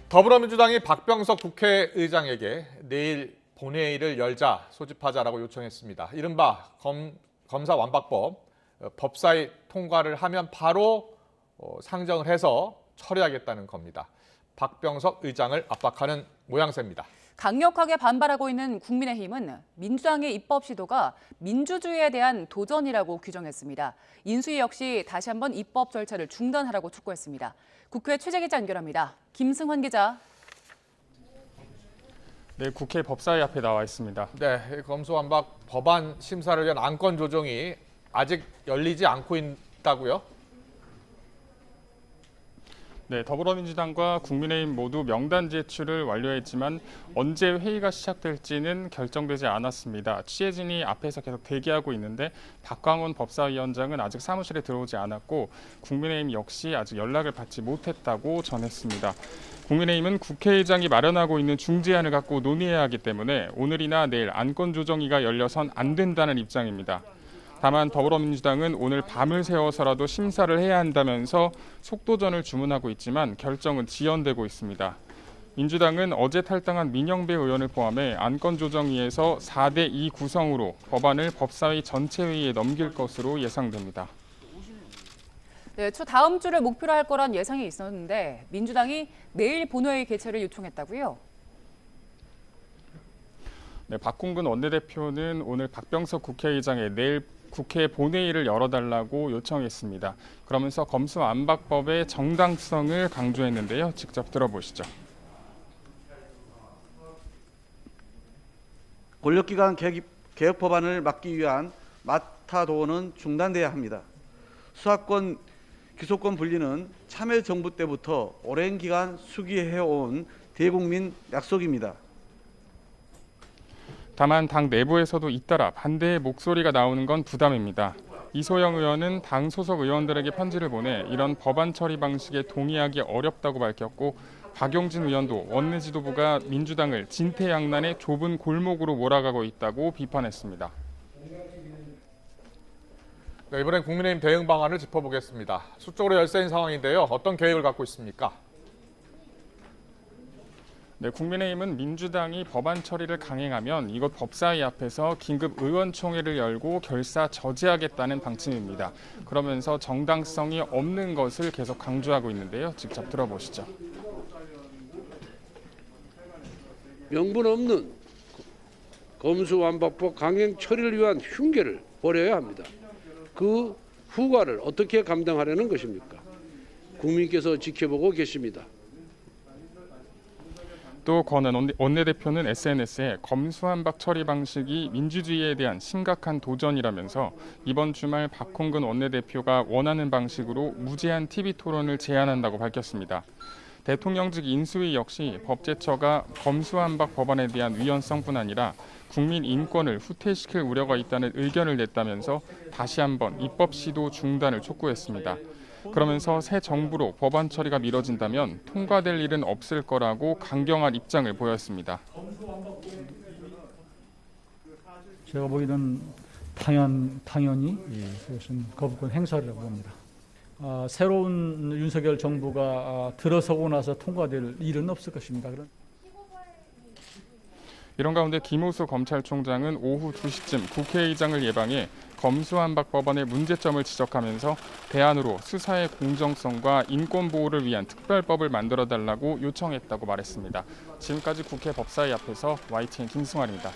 더불어민주당이 박병석 국회의장에게 내일 본회의를 열자 소집하자라고 요청했습니다. 이른바 검사 완박법 법사위 통과를 하면 바로 상정을 해서 처리하겠다는 겁니다. 박병석 의장을 압박하는 모양새입니다. 강력하게 반발하고 있는 국민의힘은 민주당의 입법 시도가 민주주의에 대한 도전이라고 규정했습니다. 인수위 역시 다시 한번 입법 절차를 중단하라고 촉구했습니다. 국회 최재 기자 연결합니다. 김승환 기자. 네, 국회 법사위 앞에 나와 있습니다. 네, 검수완박 법안 심사를 위한 안건 조정이 아직 열리지 않고 있다고요? 네, 더불어민주당과 국민의힘 모두 명단 제출을 완료했지만 언제 회의가 시작될지는 결정되지 않았습니다. 취재진이 앞에서 계속 대기하고 있는데 박광원 법사위원장은 아직 사무실에 들어오지 않았고 국민의힘 역시 아직 연락을 받지 못했다고 전했습니다. 국민의힘은 국회의장이 마련하고 있는 중재안을 갖고 논의해야 하기 때문에 오늘이나 내일 안건 조정위가 열려선 안 된다는 입장입니다. 다만 더불어민주당은 오늘 밤을 새워서라도 심사를 해야 한다면서 속도전을 주문하고 있지만 결정은 지연되고 있습니다. 민주당은 어제 탈당한 민영배 의원을 포함해 안건조정위에서 4대2 구성으로 법안을 법사위 전체 회의에 넘길 것으로 예상됩니다. 네, 다음 주를 목표로 할 거란 예상이 있었는데 민주당이 내일 본회의 개최를 요청했다고요? 네, 박홍근 원내대표는 오늘 박병석 국회의장에 내일 국회 본회의를 열어달라고 요청했습니다. 그러면서 검수완박법의 정당성을 강조했는데요. 직접 들어보시죠. 권력기관 개혁 법안을 막기 위한 마타도어는 중단돼야 합니다. 수사권, 기소권 분리는 참여정부 때부터 오랜 기간 수기해온 대국민 약속입니다. 다만 당 내부에서도 잇따라 반대의 목소리가 나오는 건 부담입니다. 이소영 의원은 당 소속 의원들에게 편지를 보내 이런 법안 처리 방식에 동의하기 어렵다고 밝혔고 박용진 의원도 원내 지도부가 민주당을 진퇴양난의 좁은 골목으로 몰아가고 있다고 비판했습니다. 네, 이번엔 국민의힘 대응 방안을 짚어보겠습니다. 수적으로 열세인 상황인데요. 어떤 계획을 갖고 있습니까? 네, 국민의힘은 민주당이 법안 처리를 강행하면 이곳 법사위 앞에서 긴급 의원총회를 열고 결사 저지하겠다는 방침입니다. 그러면서 정당성이 없는 것을 계속 강조하고 있는데요. 직접 들어보시죠. 명분 없는 검수완박법 강행 처리를 위한 흉계를 벌여야 합니다. 그 후과를 어떻게 감당하려는 것입니까? 국민께서 지켜보고 계십니다. 또 권은 원내대표는 SNS에 검수완박 처리 방식이 민주주의에 대한 심각한 도전이라면서 이번 주말 박홍근 원내대표가 원하는 방식으로 무제한 TV토론을 제안한다고 밝혔습니다. 대통령직 인수위 역시 법제처가 검수완박 법안에 대한 위헌성뿐 아니라 국민 인권을 후퇴시킬 우려가 있다는 의견을 냈다면서 다시 한번 입법 시도 중단을 촉구했습니다. 그러면서 새 정부로 법안 처리가 미뤄진다면 통과될 일은 없을 거라고 강경한 입장을 보였습니다. 제가 보기에는 당연히 그것은 거부권 행사라고 봅니다. 새로운 윤석열 정부가 들어서고 나서 통과될 일은 없을 것입니다. 이런 가운데 김호수 검찰총장은 오후 2시쯤 국회의장을 예방해 검수완박 법안의 문제점을 지적하면서 대안으로 수사의 공정성과 인권 보호를 위한 특별법을 만들어달라고 요청했다고 말했습니다. 지금까지 국회 법사위 앞에서 YTN 김승환입니다.